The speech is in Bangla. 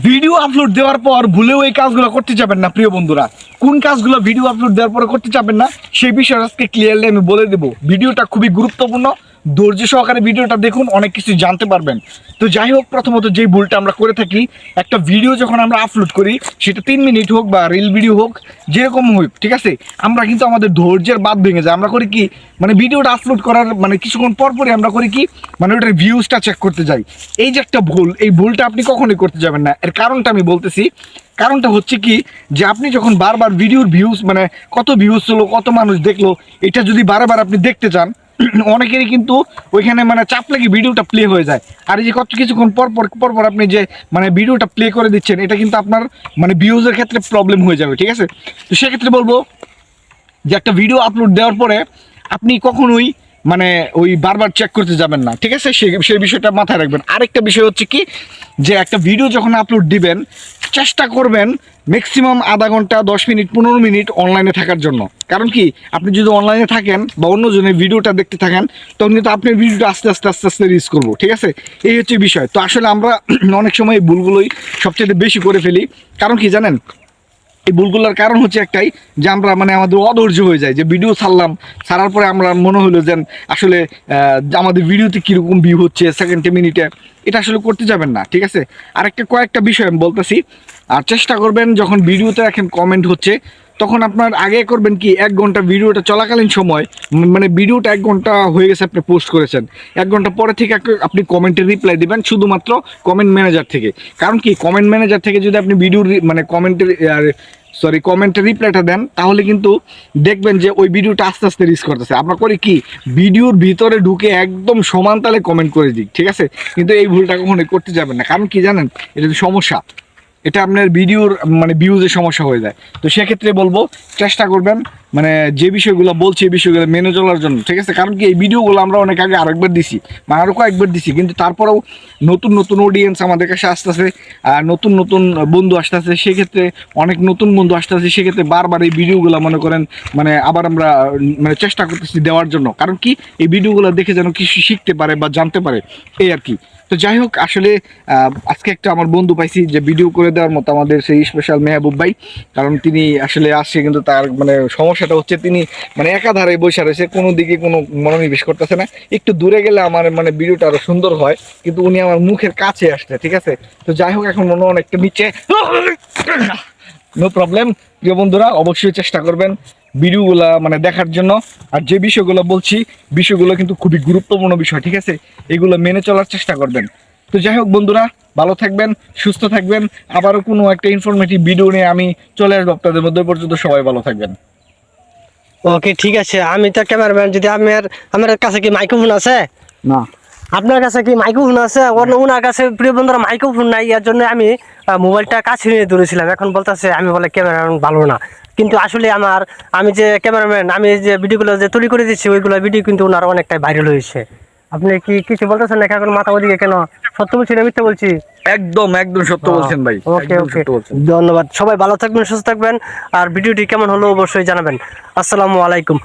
ভিডিও আপলোড দেওয়ার পর ভুলেও এই কাজগুলো করতে যাবেন না প্রিয় বন্ধুরা। কোন কাজগুলো ভিডিও আপলোড দেওয়ার পরে করতে যাবেন না সেই বিষয়ে আজকে ক্লিয়ারলি আমি বলে দেবো। ভিডিওটা খুবই গুরুত্বপূর্ণ, ধৈর্য সহকারে ভিডিওটা দেখুন, অনেক কিছু জানতে পারবেন। তো যাই হোক, প্রথমত যেই ভুলটা আমরা করে থাকি, একটা ভিডিও যখন আমরা আপলোড করি, সেটা 3 মিনিট হোক বা রিল ভিডিও হোক, যেরকম হোক, ঠিক আছে, আমরা কিন্তু আমাদের ধৈর্যের বাঁধ ভেঙে যায়। আমরা করি কি, মানে ভিডিওটা আপলোড করার মানে কিছুক্ষণ পর পরই আমরা করি কি, মানে ওটার ভিউজটা চেক করতে যাই। এই যে একটা ভুল, এই ভুলটা আপনি কখনোই করতে যাবেন না। এর কারণটা আমি বলতেছি। কারণটা হচ্ছে কি, যে আপনি যখন বারবার ভিডিওর ভিউজ, মানে কত ভিউজ হলো, কত মানুষ দেখলো, এটা যদি বারবার আপনি দেখতে চান, অনেকেরই কিন্তু ওইখানে মানে চাপ লেগে ভিডিওটা প্লে হয়ে যায়। আর এই যে কত কিছুক্ষণ পর পর আপনি যে মানে ভিডিওটা প্লে করে দিচ্ছেন, এটা কিন্তু আপনার মানে ভিউজের ক্ষেত্রে প্রবলেম হয়ে যাবে, ঠিক আছে। তো সেক্ষেত্রে বলবো যে একটা ভিডিও আপলোড দেওয়ার পরে আপনি কখনোই মানে ওই বারবার চেক করতে যাবেন না, ঠিক আছে। সেই বিষয়টা মাথায় রাখবেন। আরেকটা বিষয় হচ্ছে কি, যে একটা ভিডিও যখন আপলোড দিবেন, চেষ্টা করবেন ম্যাক্সিমাম আধা ঘন্টা, 10 মিনিট, 15 মিনিট অনলাইনে থাকার জন্য। কারণ কি, আপনি যদি অনলাইনে থাকেন বা অন্যজনের ভিডিওটা দেখতে থাকেন, তখন কিন্তু আপনার ভিডিওটা আস্তে আস্তে রিচ করবো, ঠিক আছে। এই হচ্ছে বিষয়। তো আসলে আমরা অনেক সময় এই ভুলগুলোই সবচেয়ে বেশি করে ফেলি। কারণ কি জানেন, এই ভুলগুলোর কারণ হচ্ছে একটাই, যে আমরা মানে আমাদের অধৈর্য হয়ে যায়, যে ভিডিও ছাড়ার পরে আমরা মনে হলো যে আসলে আমাদের ভিডিওতে কীরকম ভিউ হচ্ছে সেকেন্ডে মিনিটে, এটা আসলে করতে যাবেন না, ঠিক আছে। আরেকটা কয়েকটা বিষয় আমি বলতেছি। আর চেষ্টা করবেন যখন ভিডিওতে এখন কমেন্ট হচ্ছে, তখন আপনার আগে করবেন কি, 1 ঘন্টা ভিডিওটা চলাকালীন সময়, মানে ভিডিওটা 1 ঘন্টা হয়ে গেছে, আপনি পোস্ট করেছেন, 1 ঘন্টা পরে থেকে আপনি কমেন্টের রিপ্লাই দিবেন শুধুমাত্র কমেন্ট ম্যানেজার থেকে। কারণ কি, কমেন্ট ম্যানেজার থেকে যদি আপনি ভিডিওর মানে কমেন্টের রিপ্লাইটা দেন, তাহলে কিন্তু দেখবেন যে ওই ভিডিওটা আস্তে আস্তে রিচ করতেছে। আমরা করি কি, ভিডিওর ভিতরে ঢুকে একদম সমান তালে কমেন্ট করে দিই, ঠিক আছে। কিন্তু এই ভুলটা কখনোই করতে যাবেন না। কারণ কি জানেন, এটা সমস্যা, এটা আপনার ভিডিওর মানে ভিউজের সমস্যা হয়ে যায়। তো সেক্ষেত্রে বলবো, চেষ্টা করবেন মানে যে বিষয়গুলো বলছি এই বিষয়গুলো মেনে চলার জন্য, ঠিক আছে। কারণ কি, এই ভিডিওগুলো আমরা অনেক আগে আরেকবার দিছি, মানে আরও কয়েকবার দিছি, কিন্তু তারপরেও নতুন নতুন অডিয়েন্স আমাদের কাছে আসতেছে, নতুন নতুন বন্ধু আসতেছে, সেক্ষেত্রে অনেক নতুন বন্ধু আসতেছে, সেক্ষেত্রে বারবার এই ভিডিওগুলো মনে করেন মানে আবার আমরা মানে চেষ্টা করতেছি দেওয়ার জন্য। কারণ কি, এই ভিডিওগুলো দেখে যেন কিছু শিখতে পারে বা জানতে পারে, এই আর কি। তো যাই হোক, আসলে আজকে একটা আমার বন্ধু পাইছি যে ভিডিও করে দেওয়ার মতো, আমাদের সেই স্পেশাল মেহবুব ভাই। কারণ তিনি আসলে আসছে, কিন্তু তার মানে সমস্যাটা হচ্ছে, তিনি মানে একাধারে বসে রয়েছে, কোনো দিকে কোনো মনোনিবেশ করতেছে না। একটু দূরে গেলে আমার মানে ভিডিওটা আরো সুন্দর হয়, কিন্তু উনি আমার মুখের কাছে আসছে, ঠিক আছে। তো যাই হোক, এখন মনে অনেকটা নিচে, নো প্রবলেম। প্রিয় বন্ধুরা, অবশ্যই চেষ্টা করবেন ভিডিওগুলা মানে দেখার জন্য। আর যে বিষয়গুলো বলছি, বিষয়গুলো কিন্তু খুবই গুরুত্বপূর্ণ বিষয়, ঠিক আছে। এগুলো মেনে চলার চেষ্টা করবেন। তো যাই হোক বন্ধুরা, ভালো থাকবেন, সুস্থ থাকবেন। আবারও কোনো একটা ইনফরমেটিভ ভিডিও নিয়ে আমি চলে আসবো আপনাদের মধ্যে। পর্যন্ত সবাই ভালো থাকবেন। ওকে, ঠিক আছে। আমি তো ক্যামেরাম্যান, যদি আমার কাছে কি মাইক্রোফোন আছে? না, আপনার কাছে কি মাইক্রোফোন আছে? ওনার কাছে প্রিয় বন্ধুরা মাইক্রোফোন নাই, এর জন্য আমি মোবাইলটা কাছে নিয়ে ধরেছিলাম। এখন বলতেছে আমি বলে ক্যামেরাম্যান ভালো না। কিন্তু আসলে আমি যে ক্যামেরাম্যান, আমি যে ভিডিওগুলো যে তৈরি করে দিচ্ছি, ওইগুলো ভিডিও কিন্তু ওনার অনেকটাই ভাইরাল হয়েছে। আপনি কি কিছু বলতেছেন না? এখন মাথা ওদিকে কেন? সত্য বলছি না মিথ্যা বলছি? একদম একদম সত্য বলছেন ভাই। ওকে ওকে, ধন্যবাদ। সবাই ভালো থাকবেন, সুস্থ থাকবেন। আর ভিডিওটি কেমন হলো অবশ্যই জানাবেন। আসসালামু আলাইকুম।